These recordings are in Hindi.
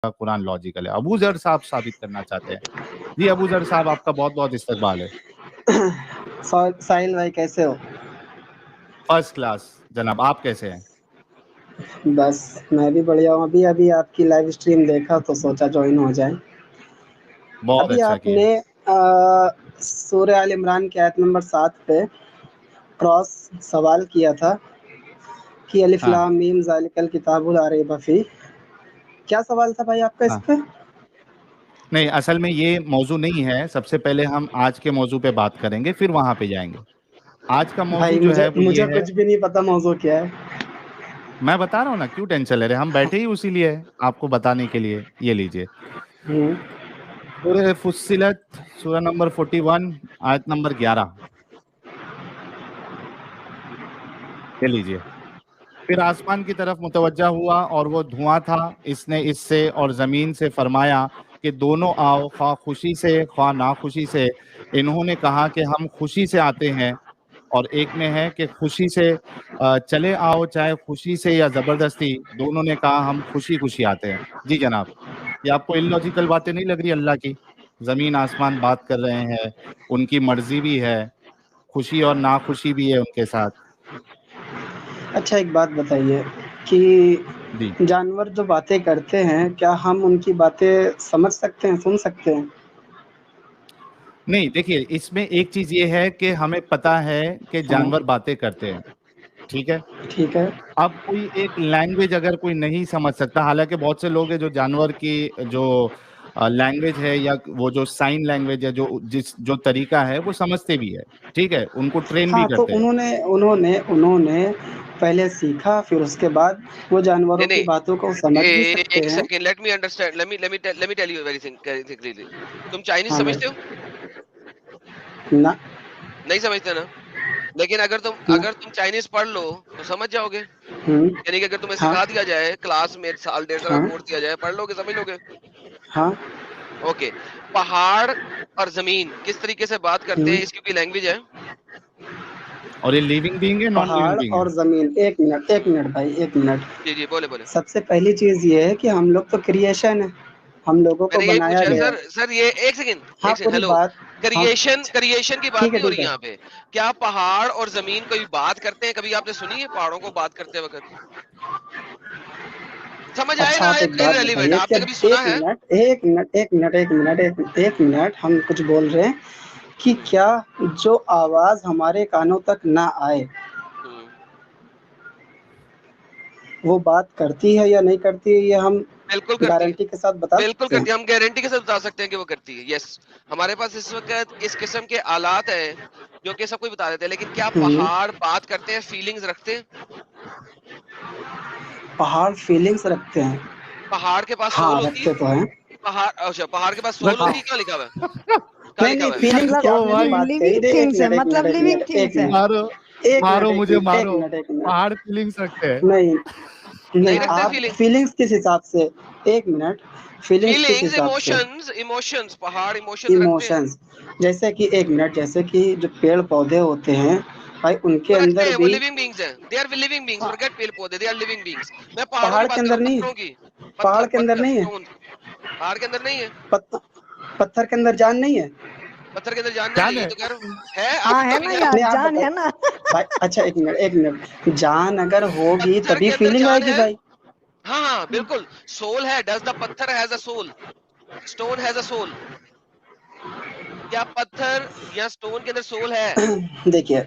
कुरान लॉजिकल है। अबू जर साहब साबित करना चाहते हैं। जी अबू जर साहब, आपका बहुत बहुत इस्तकबाल है। साहिल भाई कैसे हो? फर्स्ट क्लास जनाब, आप कैसे हैं? बस मैं भी बढ़िया हूँ। अभी अभी आपकी लाइव स्ट्रीम देखा तो सोचा ज्वाइन हो जाए। बहुत अभी अच्छा किए। आपने सूरह आल इमरान की आयत नंबर 7 पे क्रॉस सवाल किया था कि अलिफ हाँ लाम मीम ज़ालिकल किताबुल ला रैब फीह। क्या सवाल था भाई आपका इस हाँ, पे? नहीं असल में ये मौजू नहीं है। सबसे पहले हम आज के मौजू पे बात करेंगे, फिर वहां पे जाएंगे। आज का मौजू भाई जो मुझे है वो ये मुझे है। कुछ भी नहीं पता मौजू क्या है। मैं बता रहा हूँ ना, क्यों टेंशन ले रहे हैं? हम बैठे ही उसी लिए है, आपको बताने के लिए। ये लीजिए, हम्म, सूरह फुस्सिलत, सूरह नंबर 41, आयत नंबर 11। ये लीजिए। फिर आसमान की तरफ मुतवज्जा हुआ और वो धुआं था। इसने इससे और जमीन से फरमाया कि दोनों आओ, ख्वाह खुशी से ख्वाह नाखुशी से। इन्होंने कहा कि हम खुशी से आते हैं, और एक में है कि खुशी से चले आओ, चाहे खुशी से या जबरदस्ती। दोनों ने कहा हम खुशी खुशी आते हैं। जी जनाब, ये आपको इलॉजिकल बातें नहीं लग रही? अल्लाह की जमीन आसमान बात कर रहे हैं, उनकी मर्जी भी है, खुशी और नाखुशी भी है उनके साथ। अच्छा एक बात बताइए कि जी जानवर जो बातें करते हैं क्या हम उनकी बातें समझ सकते हैं, सुन सकते हैं? नहीं, देखिए इसमें एक चीज ये है कि हमें पता है कि हाँ, जानवर बातें करते हैं, ठीक है। ठीक है। अब कोई एक लैंग्वेज अगर कोई नहीं समझ सकता, हालांकि बहुत से लोग हैं जो जानवर की जो लैंग्वेज है या वो जो साइन लैंग्वेज है, जो तरीका है वो समझते भी है, ठीक है, उनको ट्रेन भी हाँ, तो करते हैं। उन्होंने उन्होंने उन्होंने पहले सीखा, फिर उसके बाद वो नहीं जानवरों की नहीं, बातों को समझ भी सकते एक हैं। Second, let me understand, let me tell you very clearly. तुम चाइनीज हाँ भाई। समझते हो? ना। नहीं समझते ना? लेकिन ना। अगर तुम चाइनीज पढ़ लो तो समझ जाओगे। हम्म। यानी कि अगर तुम्हें हाँ। सिखा दिया जाए, क्लास में साल डेढ़ साल का हाँ। कोर्स दिया जाए, पढ़ लोगे, समझ लोगे। हाँ। ओके। पहाड़ और जमीन किस तरीके से बात करते हम्म। हैं, इसकी कोई लैंग्वेज है? और ये लिविंग बीइंग है, नॉन लिविंग पहाड़ बीइंग है? और जमीन, एक मिनट भाई, एक मिनट। जी जी, बोले बोले। सबसे पहली चीज ये है कि हम लोग तो क्रिएशन है, हम लोगों को मैंने यही बनाया पूछा गया सर। है। सर ये एक सेकंड, हाँ, पूरी हेलो। बात। हाँ, क्रिएशन की बात ठीक है नहीं हो ठीक रही है। यहाँ पे। क्या पहाड़ और जमीन कभी बात करते हैं? कभी आपने सुनी है पहाड़ों को बात करते वक्त? समझ आए अच्छा ना आप आए, एक बात इररिलेवेंट। बताइए, क्या आपने कभी सुना एक है? मिनट एक मिनट एक मिनट एक मिनट एक मिनट, हम कुछ बोल रहे हैं कि क्या जो आवाज हमारे कानों तक ना आए हम्म, वो बात करती है या नहीं करती है, ये हम बिल्कुल करती है। गारंटी के साथ बता बिल्कुल सकते हैं? करती है, हम गारंटी के साथ बता सकते हैं कि वो करती है। यस, हमारे पास इस वक्त इस किस्म के आलात है जो कि सब कुछ बता देते हैं। लेकिन क्या हम्म। पहाड़ बात करते हैं, फीलिंग्स रखते हैं? पहाड़ फीलिंग्स रखते हैं? पहाड़ के पास सोल हाँ, होती है? रखते तो हैं। पहाड़, अच्छा, पहाड़ के पास सोल रखते। होती है? हाँ। क्या लिखा हुआ है? क्या नहीं लिखा नहीं, हुआ है? फीलिंग्स की मतलब ओ आपने जो भाई, बात कही लिविंग थी, एक थिंग्स है, मिनट एक मतलब मिनट एक लिविंग मिनट एक थिंग्स है। मिनट मारो, एक मिनट मारो एक मुझे मिनट एक मारो। मिनट एक मिनट। पहाड़ फीलिंग्स रखते हैं? नहीं नहीं, नहीं रखते आप फीलिंग? फीलिंग्स किस हिसाब से? एक मिनट, फीलिंग्स किस फीलिंग्स, हिसाब से? इमोशंस, इमोशंस, पहाड़ इमोशंस रखते हैं। इमोशंस? जैसे कि एक मिनट, जैसे कि जो पेड़ पौधे होते हैं भाई, उनके वो रखते अंदर हैं, वो भी। लिविंग बींग्स हैं। They are living beings, forget पेड़ पौधे, दे आर लिविंग बींग्स। मैं पहाड़ों की पहाड़ के बात कर रहा अंदर हूँ, नहीं है? पत्थरों की। पहाड़ पत्थर के अंदर पत्थर नहीं है? स्टोन। पहाड़ के अंदर नहीं है? पत्थर के अंदर जान नहीं है? पत्थर के अंदर जान नहीं है, जान यही है? तो कह रहा हूँ। है, हाँ आपने है तभी ना कह यार, नहीं, आप जान बताओ है ना। भाई। अच्छा एक मिनट, जान अगर होगी पत्थर तभी के अंदर फीलिंग जान आएगी है। भाई। हाँ हाँ बिल्कुल, सोल है। डज द पत्थर has a soul? Stone has a soul? क्या पत्थर या स्टोन के अंदर सोल है? देखिए,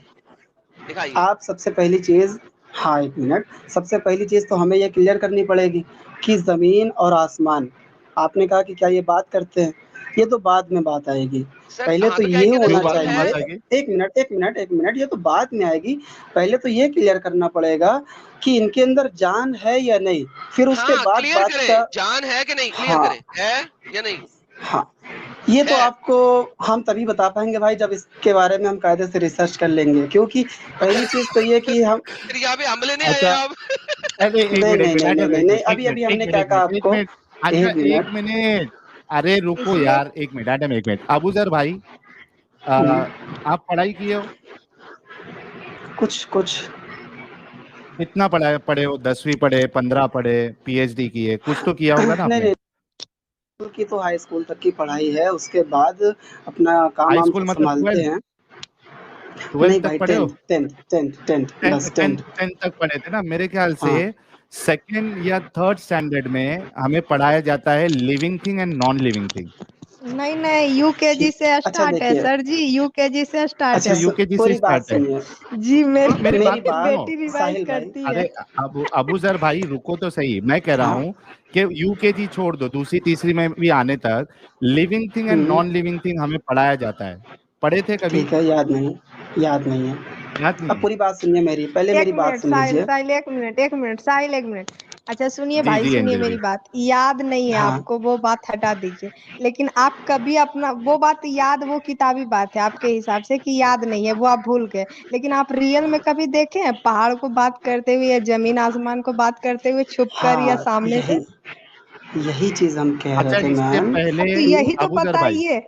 दिखाइए। आप सबसे पहली चीज, हाँ एक मिनट, सबसे पहली चीज तो हमें ये क्लियर करनी पड़ेगी कि जमीन और आसमान, आपने कहा कि क्या ये बात करते हैं, ये तो बाद में बात आएगी। सर पहले हाँ, तो तो क्या ये इनके अंदर क्यों होना सोल बाद में है? चाहिए। बात आएगी? एक मिनट, ये तो बाद में आएगी। पहले तो ये क्लियर करना पड़ेगा कि इनके अंदर जान है या नहीं, फिर उसके हाँ, बाद क्लियर बात करें, का। जान है कि नहीं, क्लियर हाँ। करें, है या नहीं? हाँ, ये तो है। आपको हम तभी बता पाएंगे भाई जब इसके बारे में हम कायदे से रिसर्च कर लेंगे, क्योंकि पहली चीज तो ये कि हम। फिर यहाँ पे हमले नहीं आए अच्छा, आप? अरे एक नहीं मिनट, एक नहीं मिनट, नहीं नहीं एडम, नहीं एक नहीं, मिनट, एक अभी मिनट, अभी एक हमने मिनट, क्या एक कहा मिनट, एक आपको? मिनट। अच्छा एक एक मिनट। मिनट, अरे रुको इसलिए। यार, एक मिनट एडम, एक मिनट। अबूजर भाई, हम्म, आप पढ़ाई किए हो? कुछ कुछ। कितना पढ़े हो? 10वीं पढ़े, 15 पढ़े, पीएचडी किए? कुछ तो किया होगा ना नहीं आपने? नहीं, की तो हाई स्कूल तक की पढ़ाई है, उसके बाद अपना काम हाई वाम स्कूल सब मतलब संभालते 12th हैं। नहीं 12th तक भाई, पढ़े हो? 10th 10th बस 10th 10th। 10th तक पढ़े थे ना। मेरे ख्याल से हाँ, सेकंड या थर्ड स्टैंडर्ड में हमें पढ़ाया जाता है living thing and non living thing. नहीं नहीं, यूकेजी ठीक। से अच्छा स्टार्ट है देखिए, सर जी, यूकेजी से स्टार्ट अच्छा अच्छा है। यूकेजी से पूरी बात स्टार्ट है। सुनिए, जी, तो मेरी मेरी बात तो बात सुनो। बेटी रिवाइज साहिल भाई। करती है। अरे अबूजर भाई रुको तो सही। मैं कह रहा हाँ, हूँ कि यूकेजी छोड़ दो, दूसरी तीसरी में भी आने तक living thing and hmm, non living thing हमें पढ़ाया जाता है। पढ़े थे कभी? ठीक है, याद नहीं है। याद नहीं अब है? पूरी बात सुनिए मेरी, पहले एक मेरी बात मिनट सुन साहिल, लीजिए। साहिल एक मिनट, एक मिनट साहिल, एक मिनट। अच्छा सुनिए जी भाई, जी सुनिए एंजल मेरी जी। बात। याद नहीं है हाँ, आपको, वो बात हटा दीजिए। लेकिन आप कभी अपना वो बात याद, वो किताबी बात है आपके हिसाब से कि याद नहीं है, वो आप भूल गए। लेकिन आप रियल में कभी देखे हैं पहाड़ को बात करते हुए या जमीन आसमान को बात करते हुए, छुप कर या हाँ, सामने से? यही चीज़ हम कह रहे अच्छा थे इससे मैम पहले तो कि यही तो अबूजर भाई, बताइए।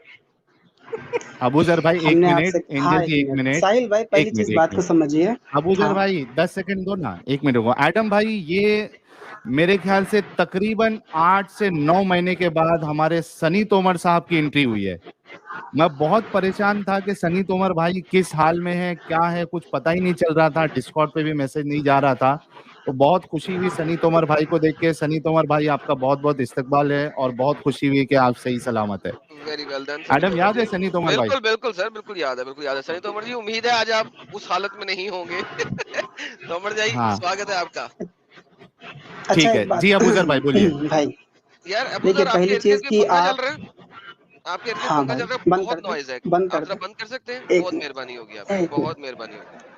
अबूजर भाई एक हमने मिनट, आपसे हाँ, एंजल 1 जी एक मिनट। मिनट, साहिल भाई एक पहली मिनट चीज़ एक बात को मिनट। समझिए। अबूजर हाँ, भाई 10 सेकंड दो ना, एक मिनट को। एडम भाई ये मेरे ख्याल से तकरीबन 8 से 9 महीने के बाद हमारे सनी तोमर साहब की एंट्री हुई है। मैं बहुत परेशान था कि सनी तोमर भाई किस हाल में है, क्या है, कुछ पता ही नहीं चल रहा था। डिस्कॉर्ड पे भी मैसेज नहीं जा रहा था। तो बहुत खुशी हुई सनी तोमर भाई को देख के। सनी तोमर भाई आपका बहुत बहुत इस्तकबाल है और बहुत खुशी हुई कि आप सही सलामत है। Very well done Sunny Adam Tomar याद जी। है सनी तोमर भाई? बिल्कुल बिल्कुल सर, बिल्कुल याद है, बिल्कुल याद है सनी तोमर जी। उम्मीद है आज आप उस हालत में नहीं होंगे। तोमर जी हाँ स्वागत है आपका। अच्छा ठीक है एक जी। बात अबूजर भाई बोलिए। भाई, यार अबू देखिए सर, आपके पहली इर्द गिर्द चीज़ कोई कि पंखा चल आप रहा है? आपके इर्द गिर्द हाँ पंखा भाई, चल रहा है, बंद कर बहुत दें, नॉइज है। बंद आप कर जरा दें। बंद कर सकते हैं? 1 बहुत मिनट, मेहरबानी होगी आपकी, 1 बहुत मिनट, मेहरबानी होगी।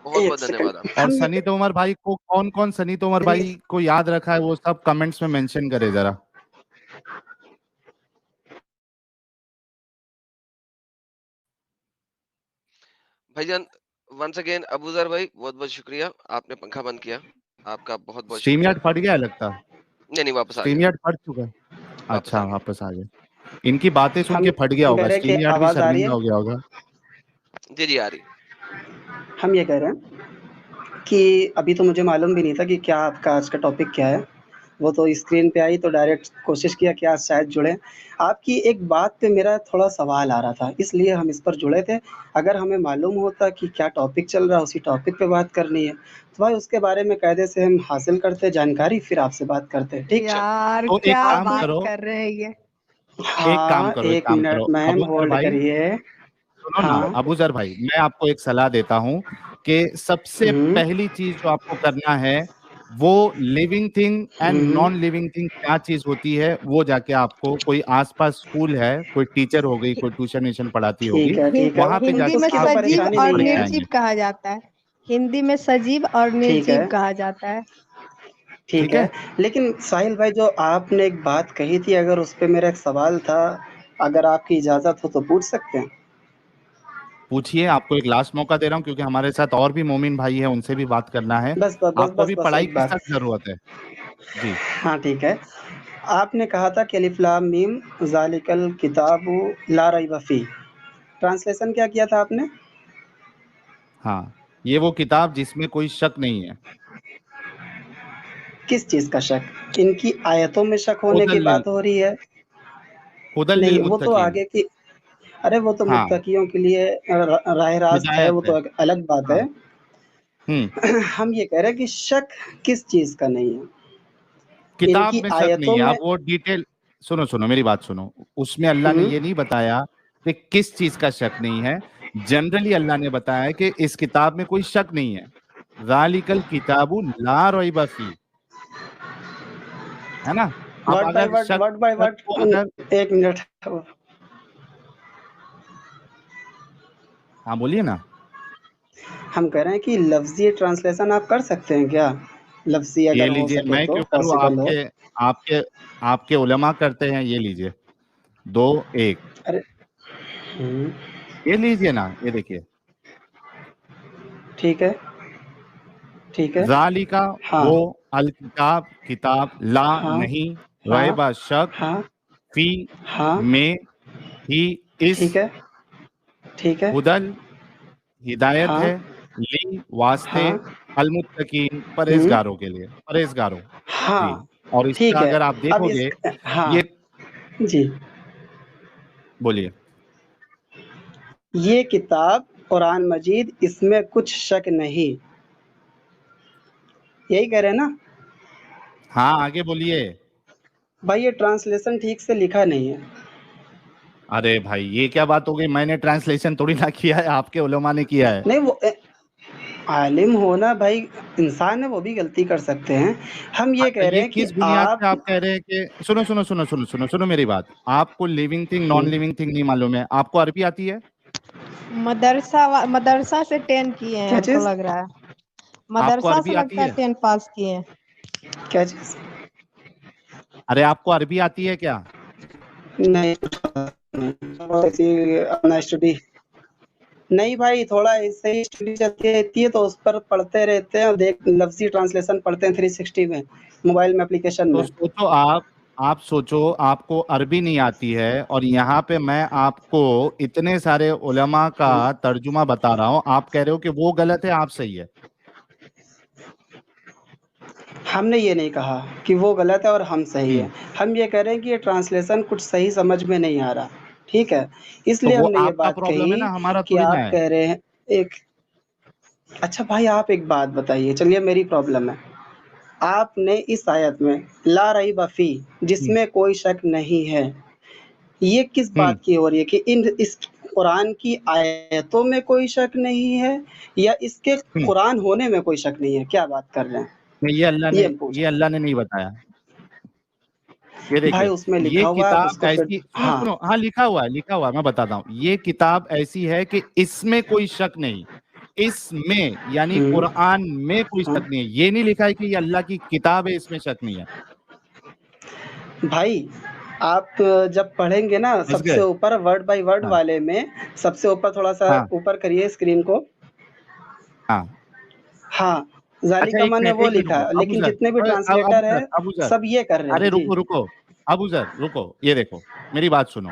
बहुत 1 बहुत सेकंड। धन्यवाद आपका। और हम ये सनी तोमर भाई को कौन कौन सनी तोमर कह भाई को याद रखा है वो सब कमेंट्स में मेंशन करे जरा। भाईजान वंस अगेन अबूजर भाई, बहुत बहुत शुक्रिया, आपने पंखा बंद किया। आपका बहुत बहुत स्ट्रीम शुक्रिया। यार्ड फट गया है लगता। नहीं नहीं, वापस आ स्ट्रीम गया, यार्ड फट चुका है। वापस अच्छा आ गया। वापस आ गया। इनकी बातें सुन हम के फट गया कह होगा। रहे हैं कि स्ट्रीम यार्ड भी आवाज़ आ रही शर्मिंदा है? हो गया होगा। जी जी, आ रही। हम ये कह रहे हैं कि अभी तो मुझे मालूम भी नहीं था कि क्या आपका आज का टॉपिक क्या है। वो तो स्क्रीन पे आई तो डायरेक्ट कोशिश किया कि आज शायद जुड़ें। आपकी एक बात पे मेरा थोड़ा सवाल आ रहा था, इसलिए हम इस पर जुड़े थे। अगर हमें मालूम होता कि क्या टॉपिक चल रहा है, उसी टॉपिक पे बात करनी है, तो भाई उसके बारे में कायदे से हम हासिल करते जानकारी, फिर आपसे बात करते, ठीक? चल यार तो एक क्या काम बात करो, कर रहे हैं ये। एक काम हाँ, करो, एक 1 काम मिनट करो मैम अबूजर होल्ड भाई, करिए। सुनो ना। हाँ, अबूजर भाई मैं आपको एक सलाह देता हूँ कि सबसे हुँ, पहली चीज जो आपको करना है वो living thing and hmm, non living thing क्या चीज होती है वो जाके आपको कोई आसपास स्कूल है, कोई टीचर हो गई, कोई ट्यूशन व्यूशन पढ़ाती होगी, ठीक है, वहां पे हिंदी जाके में उसकी तो आप एक सजीव परेशानी चीज और नहीं पढ़ के है। निर्जीव आएंगे। कहा जाता है। हिंदी में सजीव और ठीक निर्जीव है, कहा जाता है। ठीक ठीक है। है। लेकिन साहिल भाई जो आपने एक बात कही थी, अगर उस पे मेरा एक सवाल था, अगर आपकी इजाज़त हो तो पूछ सकते हैं? पूछिए, आपको एक लास्ट मौका दे रहा हूँ क्योंकि हमारे साथ और भी मोमिन भाई है, उनसे भी बात करना है। बस ब बस आपको बस भी बस पढ़ाई एक की बात। सख्त जरूरत है। जी। हाँ, ठीक है। आपने कहा था कि अलिफ लाम मीम ज़ालिकल किताबु ला रैब फ़ीह। ट्रांसलेशन क्या किया था आपने? हाँ, ये वो किताब जिसमें कोई शक नहीं है। किस चीज़ का शक? इनकी आयतों में शक होने की हुदल लिल बात हो रही है? हुदल नहीं, लिल वो तो मुत्तकीन। आगे की। अरे वो तो हाँ, मुत्तकियों के लिए राह रास्त है, हिदायत वो है। तो एक अलग बात हाँ। है। हम्म। हम ये कह रहे हैं कि शक किस चीज़ का नहीं है? किताब इनकी में शक नहीं आयतों है। में। आप वो डिटेल सुनो, सुनो मेरी बात सुनो। उसमें अल्लाह ने हुँ, ये नहीं बताया कि किस चीज का शक नहीं है। जनरली अल्लाह ने बताया है कि इस किताब में कोई शक नहीं है। ज़ालिकल किताबु ला रैब फीह, है ना? अब वर्ड बाय अगर वर्ड, शक वर्ड बाय शक वर्ड। को अगर 1 मिनट। हाँ बोलिए ना। हम कह रहे हैं कि लफ़्ज़ी ट्रांसलेशन आप कर सकते हैं क्या? लफ़्ज़ी ये अगर हो लीजिए, सके मैं तो, क्यों करूँ? पॉसिबल हो। आपके आपके आपके उलमा करते हैं। ये लीजिए, 2-1। अरे! हुँ, ये लीजिए ना, ये देखिए। ठीक है, ठीक है। ज़ालिका हाँ, वो, अल किताब किताब, ला हाँ, नहीं, हाँ, रैबा शक, हाँ, फी हाँ, में, ही इस, ठीक है, ठीक है। हुदल हिदायत हाँ, है, ली वास्ते, हाँ, अल मुत्तकीन हुँ, परहेजगारों के लिए, परहेजगारों। जी। हाँ। और ठीक इसका है, अगर आप अब देखोगे इस हाँ, ये जी। बोलिए। ये किताब कुरान मजीद, इसमें कुछ शक नहीं, यही कह रहे हैं ना? हाँ आगे बोलिए। भाई ये ट्रांसलेशन ठीक से लिखा नहीं है। अरे भाई ये क्या बात हो गई, मैंने ट्रांसलेशन थोड़ी ना किया है, आपके उलमा ने किया है। नहीं वो आलिम होना भाई, इंसान है, वो भी गलती कर सकते हैं। हम ये अच्छा कह रहे ये हैं कि किस बुनियाद पे आप आप कह रहे हैं कि सुनो सुनो सुनो सुनो सुनो सुनो मेरी बात, आपको living thing non living thing नहीं मालूम है, आपको अरबी आती है? मदरसा से 10 किए हैं, क्या हमको चीज़? लग रहा है आपको मदरसा अरबी से आती लगता है है? 10 पास किए हैं। क्या चीज़? अरे आपको अरबी आती है क्या? नहीं, थोड़ा ऐसी अपना स्टडी, नहीं भाई, थोड़ा ऐसे ही स्टडी चलती रहती है तो उस पर पढ़ते रहते हैं और देख लफ्ज़ी ट्रांसलेशन पढ़ते हैं 360 में, मोबाइल में, एप्लीकेशन तो में। सोचो आप सोचो आपको अरबी नहीं आती है और यहाँ पे मैं आपको इतने सारे उलमा का तर्जुमा बता रहा हूँ, आप कह रहे हो कि वो गलत है आप सही है। हमने ये नहीं कहा कि वो गलत है और हम सही है। हम्म, हम ये कह रहे हैं कि ये ट्रांसलेशन कुछ सही समझ में नहीं आ रहा, ठीक है? तो इसलिए वो हमने ये आपका बात प्रॉब्लम है कही ना, हमारा कि थोड़ी ना आप है। कह रहे हैं एक अच्छा भाई, आप एक बात बताइए, चलिए मेरी प्रॉब्लम है। आपने इस आयत में ला रैब फ़ी, हम्म, जिसमें कोई शक नहीं है, ये किस हम्म, बात की हो रही है कि इस कुरान की आयतों में कोई शक नहीं है या इसके हम्म। कुरान होने में कोई शक नहीं है? क्या बात कर रहे हैं? नहीं, ये हम पूछ ये रहे अल्लाह ने नहीं बताया। ये हैं। भाई देखिए, उसमें ये लिखा हुआ है, किताब उसको फिर ऐसी, सुनो हाँ, सुनो, हाँ लिखा हुआ है, लिखा हुआ है, मैं बताता हूँ, ये किताब ऐसी है कि इसमें कोई शक नहीं, इसमें यानी हुँ, कुरान में कोई हाँ। शक नहीं है, ये नहीं लिखा है कि ये अल्लाह की किताब है इसमें शक नहीं है। भाई आप जब पढ़ेंगे ना समझ सबसे गए? ऊपर वर्ड बाय वर्ड हाँ वाले में, सबसे ऊपर थोड़ा-सा हाँ ऊपर करिए स्क्रीन को। हाँ। हाँ, अच्छा ज़ालिका माने वो एक मिनट लिखा रुको, है, अबू लेकिन जर, जितने भी अबू ट्रांसलेटर जर, हैं, अबू जर, सब ये कर रहे हैं। अरे जी। रुको रुको, अबू जर रुको, ये देखो मेरी बात सुनो,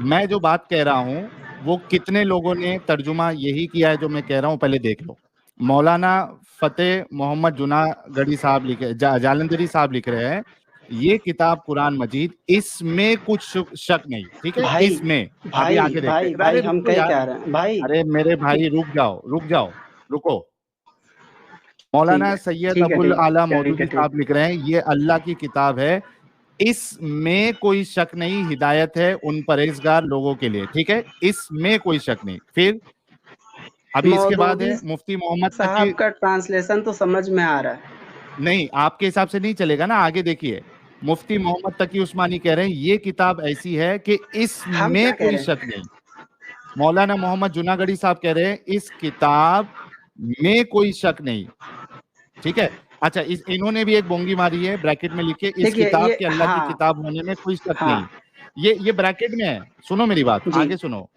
मैं जो बात कह रहा हूँ वो कितने लोगों ने तर्जुमा यही किया है जो मैं कह रहा हूँ, पहले देख लो। मौलाना फतेह मोहम्मद जुनागढ़ी साहब लिखे, जालंधरी साहब लिख रहे हैं, ये किताब कुरान मजीद, इसमें कुछ शक नहीं, ठीक है, भाई, इसमें। अभी भाई, आगे देखते भाई, हैं, भाई अरे हम रुको कह यार, क्या रहे हैं? भाई, अरे मेरे भाई रुक जाओ रुक जाओ, रुको। ठीक मौलाना है, सैयद ठीक है, अबुल ठीक है, आला ठीक है, मौदूदी ठीक। साहब लिख रहे हैं, ये अल्लाह की किताब है, इसमें कोई शक नहीं, हिदायत है उन परहेजगार लोगों के लिए, ठीक है, इसमें कोई शक नहीं। फिर अभी इसके बाद मौदूदी है मुफ्ती मोहम्मद तकी, साहब का ट्रांसलेशन तो समझ में आ रहा है। नहीं आपके हिसाब से नहीं चलेगा ना, आगे देखिए, मुफ्ती मोहम्मद तकी उस्मानी कह रहे हैं ये किताब ऐसी है कि हम क्या इसमें कह कोई रहे शक हैं? नहीं। मौलाना मोहम्मद जुनागढ़ी साहब कह रहे हैं इस किताब में कोई शक नहीं, ठीक है। अच्छा इन्होंने भी एक बोंगी मारी है, ब्रैकेट में लिखे, इस देखिए किताब ये के अल्लाह की हाँ, किताब होने में कोई शक हाँ, नहीं, ये ब्रैकेट में है, सुनो मेरी बात, जी, आगे सुनो।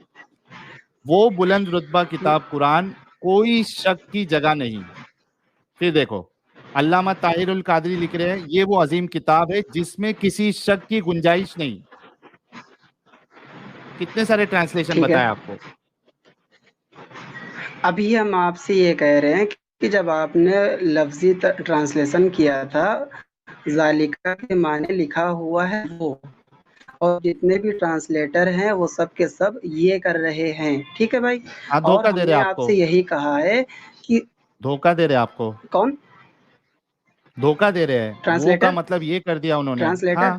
वो बुलंद रुतबा किताब कुरान, कोई शक की जगह नहीं। फिर देखो, अल्लामा ताहिरुल कादरी लिख रहे हैं ये वो अजीम किताब है जिसमें किसी शक की गुंजाइश नहीं। कितने सारे ट्रांसलेशन ठीक है। बताए आपको? अभी हम आपसे ये कह रहे हैं कि जब आपने लफ्ज़ी ट्रांसलेशन किया था, ज़ालिका के माने लिखा हुआ है वो, और जितने भी ट्रांसलेटर हैं वो सब के सब ये कर रहे हैं, ठीक है भाई? हाँ और धोखा दे रहे हमने आपको, आपसे यही कहा है कि धोखा दे रहे आपको, कौन? धोखा दे रहे हैं, वो का ट्रांसलेटर? मतलब ये कर दिया उन्होंने। ट्रांसलेटर? हाँ,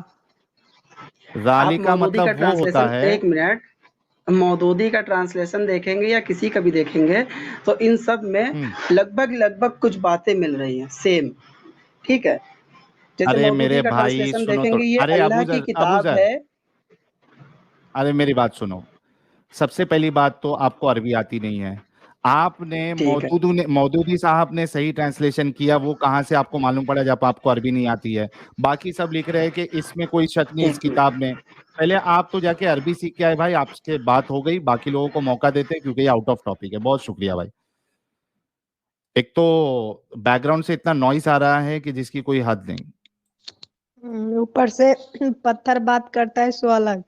आप जालिका मौदूदी का मतलब वो होता ट्रांसलेशन, है। एक मिनट, मौदूदी का ट्रांसलेशन देखेंगे या किसी का भी देखेंगे तो इन सब में हम्म, लगभग कुछ बातें मिल रही हैं सेम, ठीक है? जैसे अरे मौदूदी मेरे का भाई ट्रांसलेशन सुनो तो, देखेंगे, ये अरे अल्लाह की अबू किताब जर, है। अरे मेरी बात सुनो, सबसे पहली बात तो आपको अरबी आती नहीं है, आपने ठीक है, मौदूदी साहब ने सही ट्रांसलेशन किया, वो कहाँ से आपको मालूम पड़ा जब आपको अरबी नहीं आती है? बाकी सब लिख रहे हैं कि इसमें कोई शक नहीं इस एक मिनट। किताब में। पहले आप तो जाके अरबी सीख के आए भाई, आपसे बात हो गई, बाकी लोगों को मौका देते हैं क्योंकि ये आउट ऑफ टॉपिक है। बहुत शुक्रिया भाई। एक तो बैकग्राउंड से इतना नॉइस आ रहा है कि जिसकी कोई हद नहीं। ऊपर से पत्थर बात करता है सो अलग।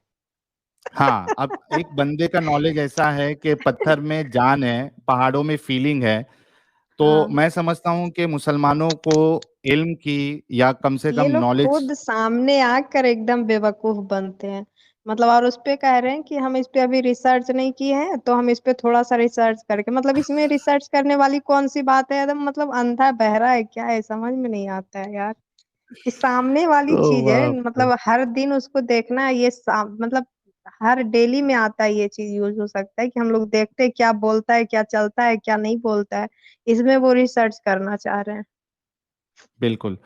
हाँ, अब एक बंदे का नॉलेज ऐसा है कि पत्थर में जान है, पहाड़ों में फीलिंग है, तो हाँ। मैं समझता हूं कि मुसलमानों को इल्म की या कम से ये कम लोग नॉलेज, खुद सामने आकर एकदम बेवकूफ बनते हैं। मतलब और उस पे कह रहे हैं कि हम इस पे अभी रिसर्च नहीं किए हैं, तो हम इस पे थोड़ा सा रिसर्च करके, मतलब इसमें रिसर्च करने वाली कौन सी बात है? एकदम मतलब अंधा बहरा है क्या है, समझ में नहीं आता है यार। ये सामने वाली ओ चीज है, बाप रे। मतलब हर दिन उसको देखना है, मतलब हर डेली में आता है, ये चीज यूज हो सकता है कि हम लोग देखते हैं क्या बोलता है, क्या चलता है, क्या नहीं बोलता है, इसमें वो रिसर्च करना चाह रहे हैं। बिल्कुल।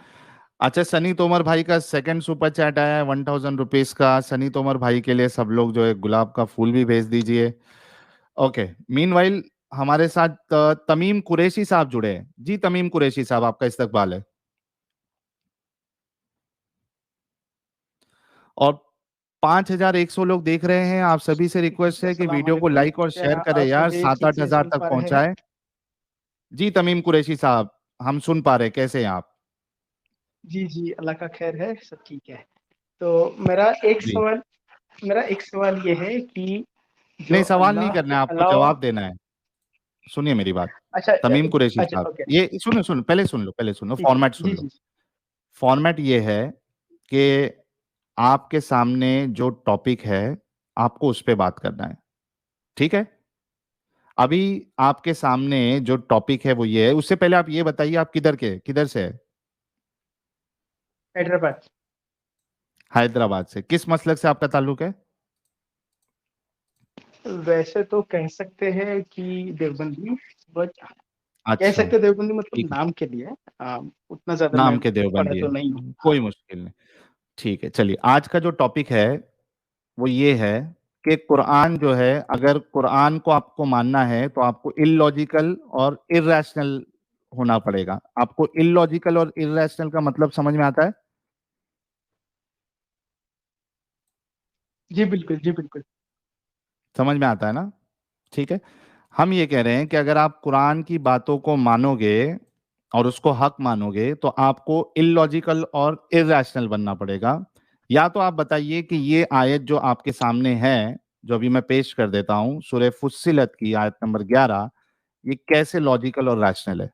अच्छा, सनी तोमर भाई का सेकंड सुपर चैट आया है 1000 रुपीज का। सनी तोमर भाई के लिए सब लोग जो है गुलाब का फूल भी भेज दीजिए। ओके, मीनवाइल हमारे साथ तमीम कुरैशी साहब जुड़े हैं। जी तमीम कुरैशी साहब, आपका इस्तकबाल है। और 5100 लोग देख रहे हैं। आप सभी से रिक्वेस्ट जी, है कि अस्सलाम वीडियो को वालेकुम। लाइक और क्या शेयर करें आप यार, मुझे ठीक 7-8 से हजार सुन तक पा रहे हैं? पहुंचाएं। जी तमीम कुरैशी साहब, हम सुन पा रहे हैं, कैसे हैं आप? जी, अल्लाह का खैर है, सब ठीक है। तो मेरा एक जी, सवाल मेरा एक सवाल ये है कि जो नहीं सवाल नहीं अल्लाह करना के है, आपको अलावा जवाब देना है। सुनिए मेरी बात। अच्छा तमीम कुरैशी अच्छा, साहब, ओके, ये सुनो सुनो, पहले सुन लो, ठीक है। फॉर्मेट जी, सुन लो। जी, फॉर्मेट ये है कि आपके सामने जो टॉपिक है, आपको उस पे बात करना है, ठीक है? अभी आपके सामने जो टॉपिक है वो ये है। उससे पहले आप ये बताइए, आप किधर से है? हैदराबाद। हैदराबाद से। किस मसलक से आपका ताल्लुक है? वैसे तो कह सकते हैं कि देवबंदी, बट कह अच्छा, सकते हैं देवबंदी मतलब ठीक है। नाम के लिए। उतना ज़्यादा मैं नाम के पढ़ा देवबंदी तो है, नहीं हूँ। हाँ, कोई मुश्किल नहीं। ठीक है, चलिए आज का जो टॉपिक है वो ये है कि कुरान जो है, अगर कुरान को आपको मानना है तो आपको इलॉजिकल और इर्रेशनल होना पड़ेगा। आपको इलॉजिकल और इर्रेशनल का मतलब समझ में आता है? जी बिल्कुल, जी बिल्कुल। समझ में आता है ना? ठीक है। हम ये कह रहे हैं कि अगर आप कुरान की बातों को मानोगे और उसको हक मानोगे तो आपको इलॉजिकल और इर्रेशनल बनना पड़ेगा। या तो आप बताइए कि ये आयत जो आपके सामने है, जो अभी मैं पेश कर देता हूं, सूरह फुस्सिलत की आयत नंबर 11, ये कैसे लॉजिकल और रैशनल है?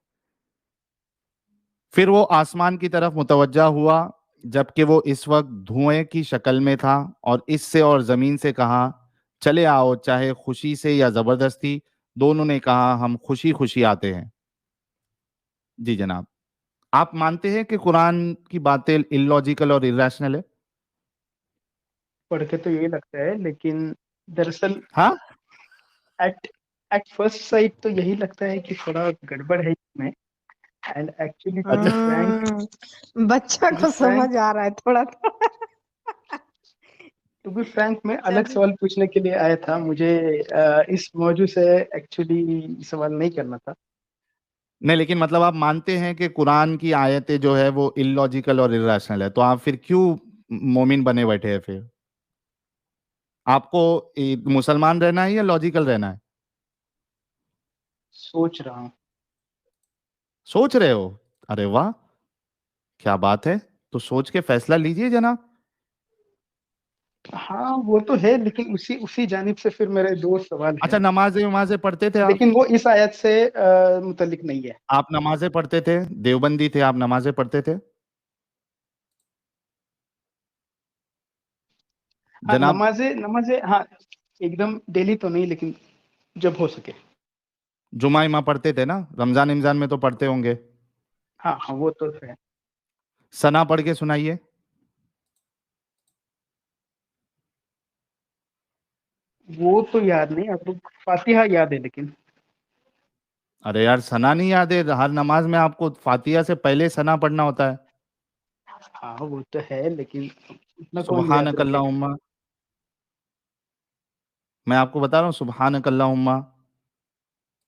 फिर वो आसमान की तरफ मुतवज्जा हुआ, जबकि वो इस वक्त धुएं की शक्ल में था, और इससे और जमीन से कहा, चले आओ, चाहे खुशी से या जबरदस्ती। दोनों ने कहा, हम खुशी खुशी आते हैं। जी जनाब, आप मानते हैं कि कुरान की बातें इलॉजिकल और इरेशनल है? पढ़ के तो यही लगता है, लेकिन दरअसल हाँ। एट एट फर्स्ट साइट तो यही लगता है कि थोड़ा गड़बड़ है इसमें। एंड एक्चुअली अच्छा। बच्चा टू बी को समझ फ्रैंक आ रहा है थोड़ा थोड़ा। टू बी फ्रैंक मैं अलग चलिए। सवाल पूछने के लिए आया था। मुझे इस मौजू से एक्चुअली सवाल नहीं करना था। नहीं, लेकिन मतलब आप मानते हैं कि कुरान की आयतें जो है वो इलॉजिकल और इरेशनल है, तो आप फिर क्यों मोमिन बने बैठे हैं फिर? आपको मुसलमान रहना है या लॉजिकल रहना है? सोच रहा हूँ। सोच रहे हो? अरे वाह, क्या बात है। तो सोच के फैसला लीजिए जनाब। हाँ वो तो है, लेकिन उसी उसी जानिब से फिर मेरे दो सवाल अच्छा, हैं, नमाजें वमाजें पढ़ते थे आप? लेकिन वो इस आयत से मुतल्लिक नहीं है। आप नमाजें पढ़ते थे? देवबंदी थे आप, नमाजें पढ़ते थे हाँ, जनाब? नमाजें नमाजें हाँ, एकदम डेली तो नहीं, लेकिन जब हो सके। जुमा इमा पढ़ते थे ना? रमजान इमजान में तो पढ़ते होंगे। हाँ हाँ, वो तो है। सना पढ़ के सुनाइए। वो तो याद नहीं, अब फातिहा याद है लेकिन। अरे यार, सना नहीं याद है? हर नमाज में आपको फातिहा से पहले सना पढ़ना होता है। हाँ वो तो है, लेकिन इतना कौन याद सुबहानक रखेगा। अल्लाहुम्मा, मैं आपको बता रहा हूँ, सुबहानक अल्लाहुम्मा